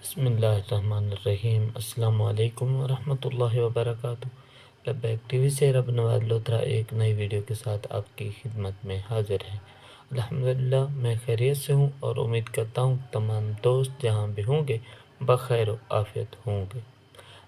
बिस्मिल्लाहिर्रहमानिर्रहीम। अस्सलामु अलैकुम वरहमतुल्लाहि वबरकातुहू। लब्बैक टीवी से रब नवाज लोथरा एक नई वीडियो के साथ आपकी खिदमत में हाजिर है। अल्हम्दुलिल्लाह मैं खैरियत से हूँ और उम्मीद करता हूँ तमाम दोस्त जहाँ भी होंगे बखैर आफियत होंगे।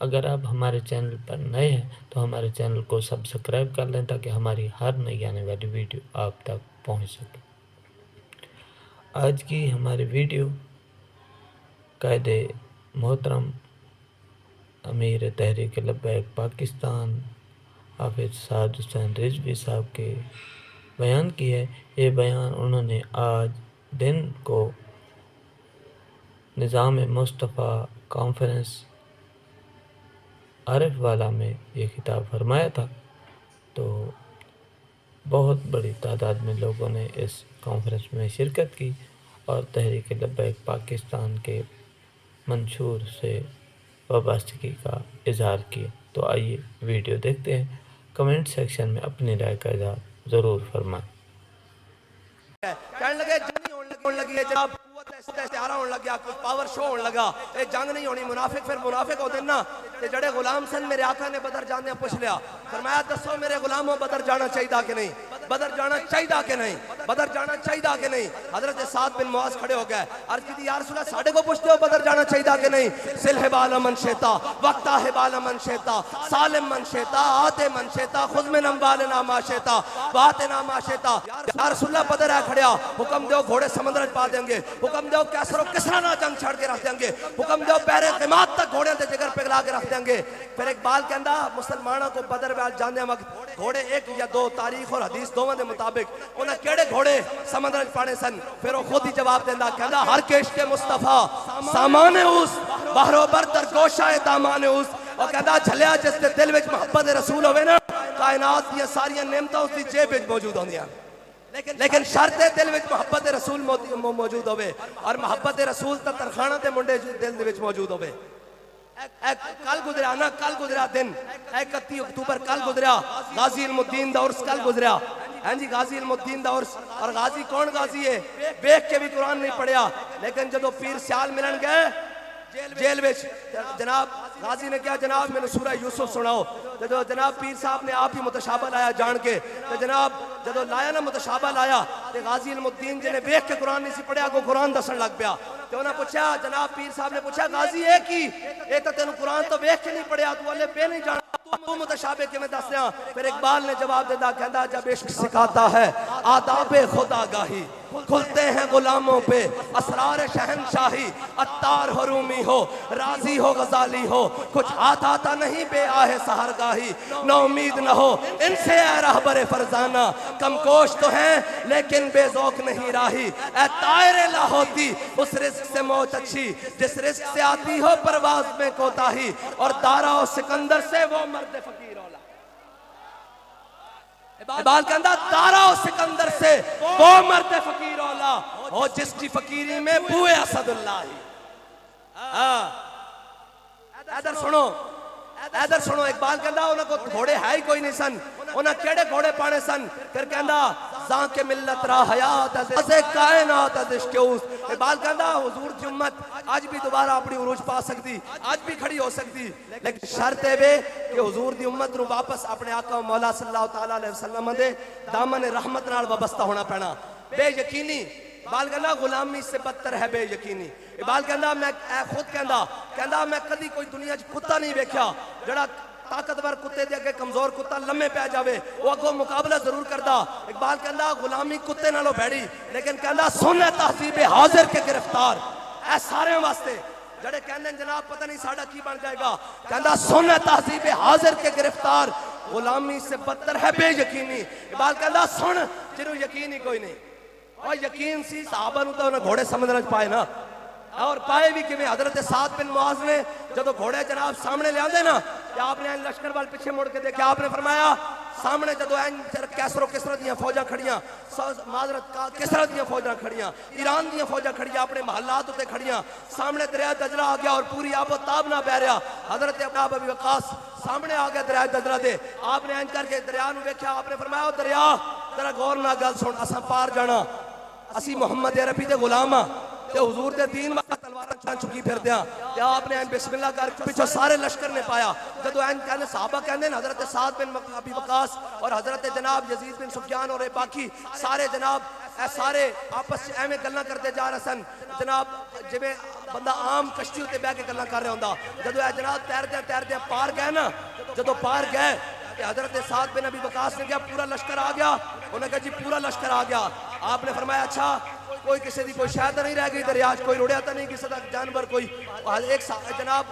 अगर आप हमारे चैनल पर नए हैं तो हमारे चैनल को सब्सक्राइब कर लें ताकि हमारी हर नई आने वाली वीडियो आप तक पहुँच सके। आज की हमारी वीडियो कायदे मोहतरम अमीर तहरीक लब्बैक पाकिस्तान हाफिज साद हुसैन रिजवी साहब के बयान की है। ये बयान उन्होंने आज दिन को निज़ाम मुस्तफ़ा कॉन्फ्रेंस आरिफ वाला में ये खिताब फरमाया था। तो बहुत बड़ी तादाद में लोगों ने इस कॉन्फ्रेंस में शिरकत की और तहरीक लब्बैक पाकिस्तान के मंशूर से वाबस्तगी का इजहार किया। तो आइए वीडियो देखते हैं। कमेंट सेक्शन में अपनी राय का इजहार ज़रूर फरमाएं। कहने लगे जंग होने लगी है जनाब, इस्तिहारा होने लग गया, कुछ पावर शो होने लगा। ये जंग नहीं होनी, मुनाफिक फिर मुनाफिक होते ना। ते जड़े गुलाम सन मेरे आका ने बदर जाने पूछ लिया, फरमाया दसो मेरे गुलामों बदर जाना चाहिए कि नहीं, बदर जाना चाहिए कि नहीं, बदर जाना चाहिए कि नहीं। हजरत साद बिन मुआज खड़े हो गए, अर्ज की या रसूल अल्लाह साडे को पूछते हो बदर जाना चाहिए कि नहीं। सिल हिबाल मन शेता वक्ता हिबाल मन शेता सालिम मन शेता आते मन शेता खुद में नंबाल नामा शेता बात नामा शेता। या रसूल अल्लाह बदर है खड़िया, हुक्म दो घोड़े समंदर पा देंगे, हुक्म दो कैसरो किसरा ना जंग छड़ के रख देंगे, हुक्म दो पैरे क़िमात तक घोड़े के जिगर पिघला के रख देंगे। फिर इकबाल कहंदा मुसलमानों को बदर वाल जाने वक्त घोड़े एक या दो तारीख और हदीस दोवां दे मुताबिक उन्हें केड़े घोड़े समंदर पाने सन। फिर वो खुद ही जवाब देंदा, कहंदा हर केश के मुस्तफा सामाने उस बहरोबर दरगोशा दामाने उस। और कहंदा झलिया जिस दे दिल विच मोहब्बत रसूल होवे ना, कायनात दी सारी नेमतां उसदी जेब विच मौजूद होंदियां। लेकिन शर्त है दिल विच मोहब्बत रसूल मौजूद होवे और मोहब्बत रसूल दा तरखाना ते मुंडे दिल दे विच मौजूद होवे। कल गुजरा ना, कल गुजरा दिन 31 अक्तूबर कल गुजरा, गाजी इल्मुद्दीन दा उर्स कल गुजरा। हाँ जी, गाजी इल्मुद्दीन दा उर्स। और गाजी कौन गाजी है? देख के भी कुरान नहीं पढ़िया, लेकिन जदों पीर सियाल मिलन गए जेल में, जनाब गाजी ने कहा जनाब मैंने सूरह यूसुफ सुनाओ। जो जनाब पीर साहब ने आप ही मुतशाबा लाया जान के, तो जनाब जो लाया ना मुतशाबा लाया, तो गाजी इल्मुद्दीन जिन्हें वेख के कुरान नहीं सी पढ़िया को कुरान दसन लग पिया। तो उन्हें पूछा, जनाब पीर साहब ने पूछा गाजी ये की, ये तो तेन कुरान तो वेख के नहीं पढ़िया, तू अल्ले पे नहीं जाना, तू मुतशाबे किवें दस रहा। फिर इकबाल ने जवाब दिया, कहता जब इश्क सिखाता है आदाबे खुदागाही, खुलते हैं गुलामों पे असरार शहनशाही। अत्तार हो रूमी हो राजी हो गजाली हो, कुछ हाथ आता नहीं बे आहे सहरगाही। न उम्मीद न हो इनसे है रहबरे फरजाना, कमकोश तो हैं लेकिन बेजौक नहीं राही। ए तायरे ला होती उस रिस्क से मौत अच्छी, जिस रिस्क से आती हो परवाज में कोताही। और दारा और सिकंदर से वो मर्द फकीर इकबाल कहता तारा और सिकंदर से वो मर्द फकीर औला हो जिसकी फकीरी में बुए असदुल्लाह। इधर सुनो, इधर सुनो। इकबाल कहता उनको घोड़े है ही कोई नहीं सन, उन्हें केड़े घोड़े पाने सन। फिर कहता जां के मिल्लत रा हयात अज़े कायनात अज़ इश्क़ उस। इकबाल कहता हुजूर की उम्मत आज भी दोबारा अपनी उरूज पा सकती, आज भी खड़ी हो सकती, लेकिन शर्त है वे कि हुजूर दी उम्मत नु वापस अपने आका मौला सल्लल्लाहु तआला अलैहि वसल्लम दे दामन रहमत नाल वाबस्ता होना पैना। बेयकीनी इकबाल कहना गुलामी से बदतर है बेयकीनी। इकबाल कहना मैं खुद कहना मैं कदी कोई दुनिया च कुत्ता नहीं वेख्या जड़ा ताकतवर कुत्ते दे अगे कमजोर कुत्ता लम्मे पै जावे, वो अगों मुकाबला जरूर करता। इकबाल कहना गुलामी कुत्ते नालों बैठी, लेकिन कहना सुन तहजीब हाजिर के गिरफ्तार। ऐ सारे वास्ते जड़े कहते जनाब पता नहीं साडा की बन जाएगा, कहना सुन तहजीब हाजिर के गिरफ्तार। गुलामी से बदतर है बेयकीनी। इकबाल कहना सुन जिन्हों यकीन ही कोई नहीं। और यकीन सी साहबा नूं तां उन्हें घोड़े समुद्र च पाए ना, और पाए भी किवें। हजरत साद बिन मुआज ने जो घोड़े जनाब सामने ले आंदे ना, आपने लश्कर वाल पिछे मुड़ के देखा, आपने फरमाया सामने जो कैसरो किसरा दियां फौजा खड़ियां, माजरत किसरा दियां फौजा खड़ियां, ईरान दियां फौजा खड़ियां, अपने महलात उत्ते खड़ियां। सामने दरिया दजला आ गया और पूरी आबो ताब ना बह रहा। हजरत अबू वक्कास सामने आ गया दरिया दजला दे। आपने इंज करके दरिया नूं वेख्या, आपने फरमाया दरिया जरा गौर नाल गल सुन, असां पार जाना, असी मुहम्मद अरबी दे गुलाम हां, ते हुजूर दे 3 बार तलवारां चुकी फिरदे आ ते आपने बिस्मिल्लाह कर पिछो सारे लश्कर ने पाया जदों एन कहने सहाबा कहंदे ने हजरत साद बिन अबी वकास और हजरत जनाब यजीद बिन सुफियान और बाकी सारे जनाब सारे आपस च एवें गल्लां करते जा रहे सन जनाब जिवें बंदा आम कश्ती उत्ते बैठ के गल्लां कर रहा हुंदा जदों ए जनाब तैरदे पार गए ना जदों पार गए ते हजरत साद बिन अबी वकास ने कहा पूरा लश्कर आ गया उन्होंने कहा जी पूरा लश्कर आ गया आपने फरमाया अच्छा कोई किसी की कोई शायद नहीं रह गई दरिया कोई रुड़िया तो नहीं किसी का जानवर कोई एक जनाब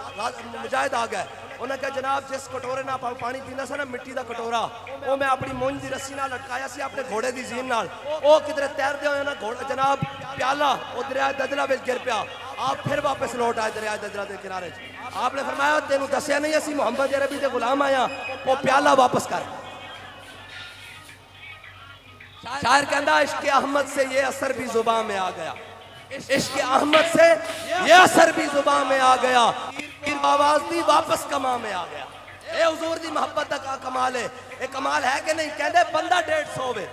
मुजाहिद आ गए उन्हें कहा जनाब जिस कटोरे ना पानी पीना सा ना मिट्टी का कटोरा वो मैं अपनी मुंज की रस्सी नाल लटकाया सी अपने घोड़े की जीन नाल वो किधरे तैरते हुए ना घोड़ा जनाब प्याला वो दरिया दजला में गिर पिया आप फिर वापस लौट आए दरिया दजला के किनारे आपने फरमाया तेनू दसिया नहीं असी मोहम्मद अरबी के गुलाम आया वो प्याला वापस कर शायर कहता इश्क अहमद से ये असर भी जुबान में आ गया इश्क अहमद से ये असर भी जुबान में आ गया आवाज दी वापस कमा में आ गया ये हुजूर दी मोहब्बत का कमाल है ये कमाल है कि नहीं कहते बंदा 150 वे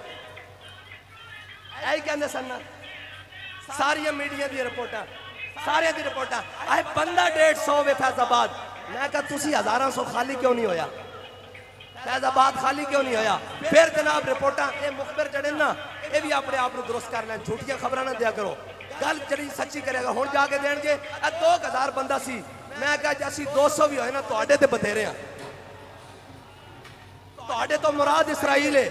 ऐ कहते सन सारिया मीडिया दी रिपोर्टां सारे दी रिपोर्टां आए बंदा 150 वे फैजाबाद मैं कहा तुसी हजारां सौ खाली क्यों नहीं होया फैजाबाद खाली क्यों नहीं होया फिर जनाब रिपोर्टां ये मुखबिर जड़े ना ये भी अपने आप को दुरुस्त कर लें झूठियां खबरां ना दिया करो गल जड़ी सच्ची करेगा हुण जाके देणगे 2000 बंदा सी मैं कहा असी 200 भी होए ना तुहाडे ते बथेरे आ तुहाडे तो मुराद इसराइल है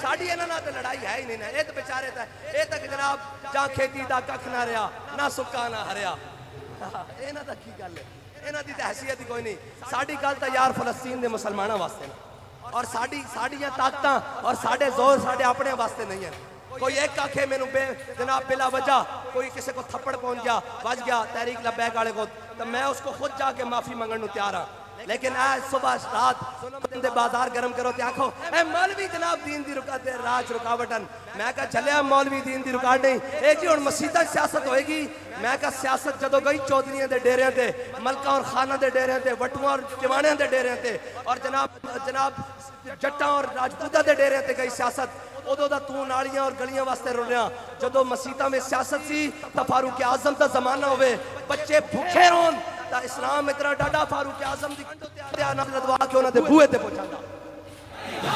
साडी इन्हां नाल ते लड़ाई है ही नहीं ना ये तो बेचारे ये तक जनाब जां खेती दा कख ना रहा ना सुक्का ना हरिया इन्हां दा की गल है इन्हां दी ते हैसियत ही कोई नहीं साडी गल तां यार फलस्तीन दे मुसलमानां वास्ते ना और साड़ियां ताकतां और साडे जोर साडे अपने वास्ते नहीं है कोई एक आखे मैनू जनाब बिला वजह कोई किसी को थप्पड़ पहुंच गया बज गया तहरीक लब्बैक वाले को तो मैं उसको खुद जाके माफी मंगने तैयार हाँ लेकिन आज सुबह रात बाजार गर्म करो ते आखो ए मौलवी जनाब दीन दी राज रुकावटन मैं कहा चलिया मौलवी दीन दी रुकावट नहीं ये जी हुण मसीतां सियासत होएगी मैं कहा सियासत जदों गई चौधरियां दे डेरियां ते मलका और खाना दे डेरियां ते वटुआं और जवानियां दे डेरियां ते और जनाब जट्टां और राजपूतां दे डेरियां ते गई सियासत उदों दा तू नालियां और गलियां वास्ते रुलिया जदों मसीतां में सियासत सी तां फारूक आजम दा जमाना होवे बच्चे भुखे रोन तां इस्लाम इतना डाडा फारूक आजम दी ध्यान रखवा के उन्हां दे बूहे ते पहुंचांदा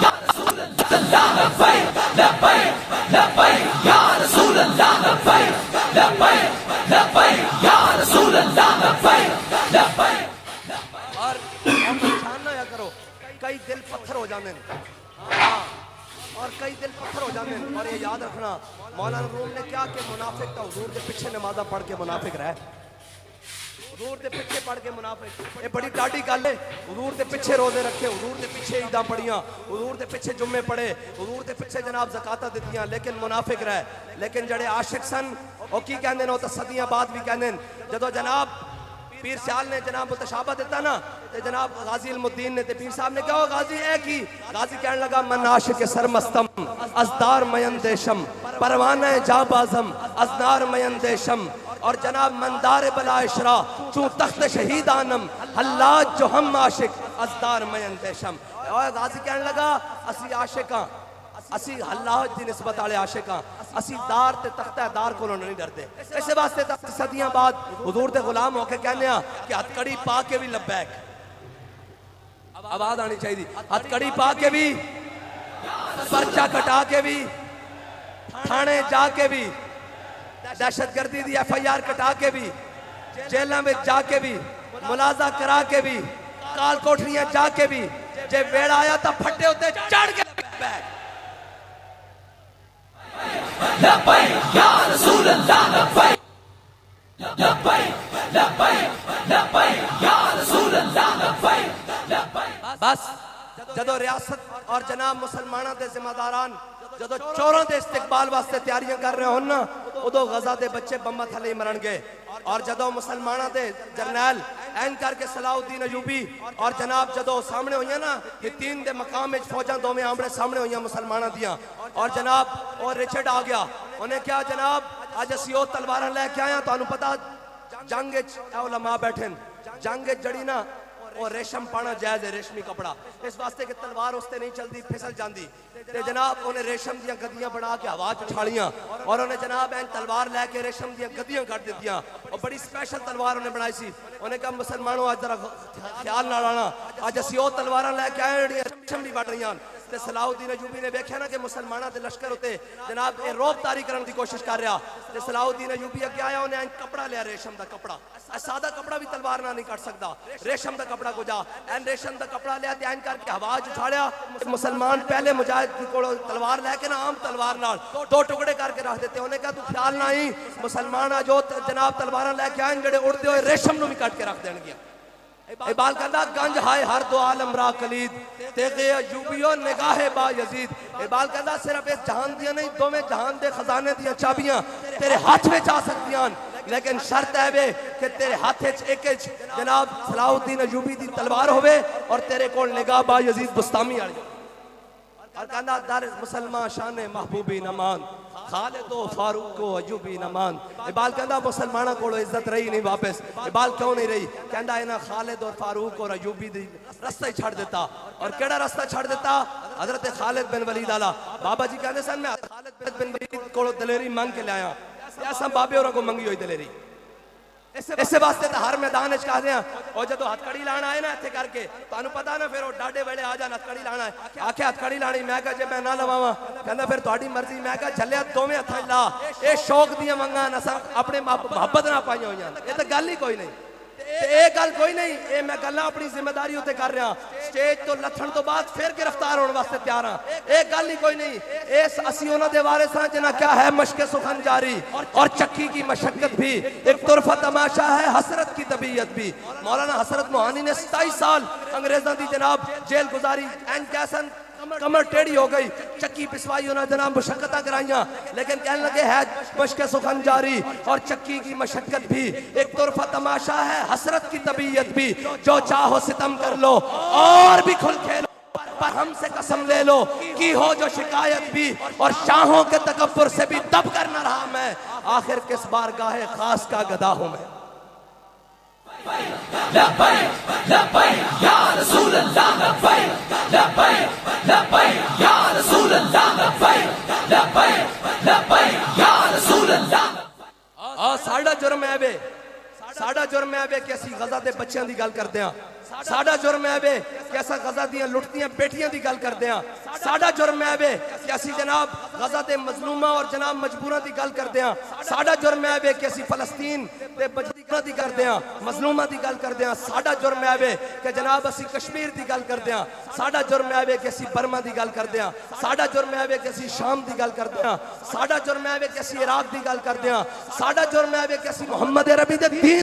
या रसूल अल्लाह लब्बैक लब्बैक लब्बैक या रसूल अल्लाह लब्बैक लब्बैक लब्बैक या रसूल अल्लाह लब्बैक लब्बैक और परेशान ना या करो कई दिल पत्थर हो जाते हैं और कई दिल पत्थर हो जाते हैं और ये याद रखना मौलाना रूम ने क्या कि मुनाफिक था हुजूर के पीछे नमाज़ा पढ़ के मुनाफिक रहे हुजूर के पीछे पढ़ के मुनाफिक ये बड़ी डाढ़ी गल है हुजूर के पीछे रोजे रखे हुजूर के पीछे ईदां पढ़ियां हुजूर के पीछे जुम्मे पढ़े हुजूर के पीछे जनाब ज़कातां दित्तियां लेकिन मुनाफिक रहे लेकिन जड़े आशिक सन वो की कहंदे ने तो सदियां बाद भी कहंदे जदों जनाब पीर सियाल ने जनाब मुतशाबा दिता ना ते जनाब गाजी अलमुद्दीन ने ते पीर साहब ने कहा गाजी है कि गाजी कहने लगा मन आशिक सरमस्तम अजदार मयन देशम परवाना जाबाजम अजदार मयन देशम और जनाब मंदार बला इशरा चू तख्त शहीद आनम हल्लाज जो हम आशिक अजदार मयन देशम और गाजी कहने लगा असी आशिकां असी अल्लाह की निस्बत वाले आशिक हाँ असी दार ते तख्ता दार को नहीं डरते इस वास्ते तक सदियां बाद हुजूर दे गुलाम होके कहने कि हथकड़ी पा के भी लब्बैक आवाज आनी चाहिए हथकड़ी पा के भी पर्चा कटा के भी थाने जाके भी दहशतगर्दी दी FIR कटा के भी जेलों में जाके भी मुलाजा करा के भी काल कोठरियां जाके भी जे वेड़ा आया तो फटे उत्ते चढ़ के लब्बैक लब्बैक या रसूल अल्लाह लब्बैक लब्बैक लब्बैक लब्बैक या रसूल अल्लाह लब्बैक लब्बैक बस जदों रियासत और जनाब मुसलमाना दे जिम्मेदारान जदों चोरों दे इस्तिकबाल वास्ते तैयारियां कर रहे होन ना उदों गजा दे बच्चे बम्बा थले मरनगे और जदों मुसलमाना दे जरनैल एन करके सलाउद्दीन अयूबी और जनाब जदों सामने हुई ना ये 3 दे मकाम में फौजां दोवें आमने सामने हुई मुसलमाना दियां और जनाब और रिचर्ड आ गया उन्हें क्या जनाब अज असी वो तलवारां लैके आए तुहानू पता जंग उलमा बैठे जंग जड़ी ना और रेशम पाना जायज है, रेशमी कपड़ा इस वास्ते कि तलवार उसते नहीं चलती, फिसल जाती। ते जनाब उन्हें रेशम दियां गद्दियां बना के हवा च उछालियां और उन्हें जनाब एन तलवार लैके रेशम दियां गद्दियां कट दित्तियां और बड़ी स्पेशल तलवार उन्हें बनाई सी। उन्हें कहा मुसलमानों आज जरा ख्याल नाल आना, आज असीं ओह तलवारां लैके आए जेहड़ियां रेशम भी बट रही। ते सलाहुद्दीन अयूबी ने वेख्या ना कि मुसलमानों के लश्कर उत्ते जनाब ये रोबतारी करने की कोशिश कर रहा। ते सलाहुद्दीन अयूबी अगे आया, उन्हें कपड़ा लिया, रेशम का कपड़ा। सादा कपड़ा भी तलवार ना नहीं कट सकता, रेशम का कपड़ा को जा एन रेशम का कपड़ा लिया, एन करके हवा च उछाड़िया। मुसलमान पहले मुजाहिद को तलवार लैके ना आम तलवार नाल दो टुकड़े करके रख देते। उन्हें कहा तू ख्याल ना ही मुसलमान जो जनाब तलवार लैके आए जेडे उड़ते हुए रेशम को भी कट के रख देंगे। इकबाल कहता गंज हाय हर दो आलम रा कलीद तेगे अयूबियो निगाहे बा यजीद। इकबाल कहता सिर्फ इस जहान दिया नहीं, दोवें जहान दे खजाने दियां चाबियां तेरे हाथ में आ सकदियां, लेकिन शर्त है वे कि तेरे हाथ एक जनाब सलाहुद्दीन अयूबी दी तलवार होवे और तेरे कोल निगाह बा यजीद बुस्तामी वाली। और कहता दर मुसलमान शान महबूबी नमान खालिदो फारूको अयूबी नमान। इकबाल कहता मुसलमानों को इज्जत रही नहीं वापस। इकबाल क्यों नहीं रही? कहता इन्हें खालिद और फारूक और अयूबी दी रास्ता ही छड़ देता। और केड़ा रास्ता छड़ देता? हजरत खालिद बिन वलीद आला। बाबा जी कहते सन मैं खालिद बिन वलीद को दलेरी मांग के लाया, ऐसा बाबे और को मंगी हुई दलेरी। इस वास्ते तो हर मैदान कहते हैं और जो हथकड़ी लाना है ना इतने करके तुहानू पता ना, फिर वो डाडे वेले आ जान हथकड़ी लाना है, आखे हथकड़ी लानी। मैं कहा जे मैं ना लवावा, कहता फिर तुहाडी मर्जी। मैं कहा झलिया दोवें हथां ला, ये शौक दियां मंगां असां अपने मुहब्बत ना पाई हुई, ये तो गल ही कोई नहीं। ये गल कोई नहीं, ये मैं गल्लां अपनी जिम्मेदारी उत्ते कर रहा। स्टेज तो लथण तो बाद फिर गिरफ्तार होने वास्ते तैयार हाँ, ये गल ही कोई नहीं। इस असी उन्हां दे वारिस हां जिन्हां क्या है मशक़े सुखन जारी और चक्की की मशक्कत भी, एक तुरफा तमाशा है हसरत की तबीयत भी। मौलाना हसरत मोहानी ने 27 साल अंग्रेजों की जनाब जेल गुजारी। एन कैसन कमर टेढ़ी हो गई, चक्की पिसवाई उन्हें जनाब मुशक्कत कराइया, लेकिन कहने लगे है मशक़े सुखन जारी और चक्की की मशक्कत भी, एक तुरफा तमाशा है हसरत की तबीयत भी। जो चाहो सितम कर लो और भी खुल खेलो, पर हमसे कसम ले लो की हो जो शिकायत भी, और शाहों के तकब्बुर से भी दब कर न रहा मैं, आखिर किस बार गाहे खास का गदा हूं मैं। साडा जुर्म है वे, साडा जुर्म है वे कि असीं गज़ा दे बच्चों की गल करते हैं। साडा जुर्म है वे कि असां गज़ा दियां लुटदियां बेटियां की गल करते हैं। साडा जुर्म है वे कि असीं जनाब गज़ा दे मजलूमां और जनाब मजबूरां की गल करते हैं। साडा जुर्म है वे कि असीं फलस्तीन दे मजलूमां की करते हैं, मजलूमां की गल करते हैं। साडा जुर्म है वे कि जनाब असीं कश्मीर की गल करते हैं। साडा जुर्म है वे कि असीं बर्मा की गल करते हैं। साडा जुर्म है वे कि असीं शाम की गल करते हैं। साडा जुर्म है वे कि असीं इराक की गल करते हैं। साडा जुर्म है वे कि असीं मुहम्मद अरबी दे दीन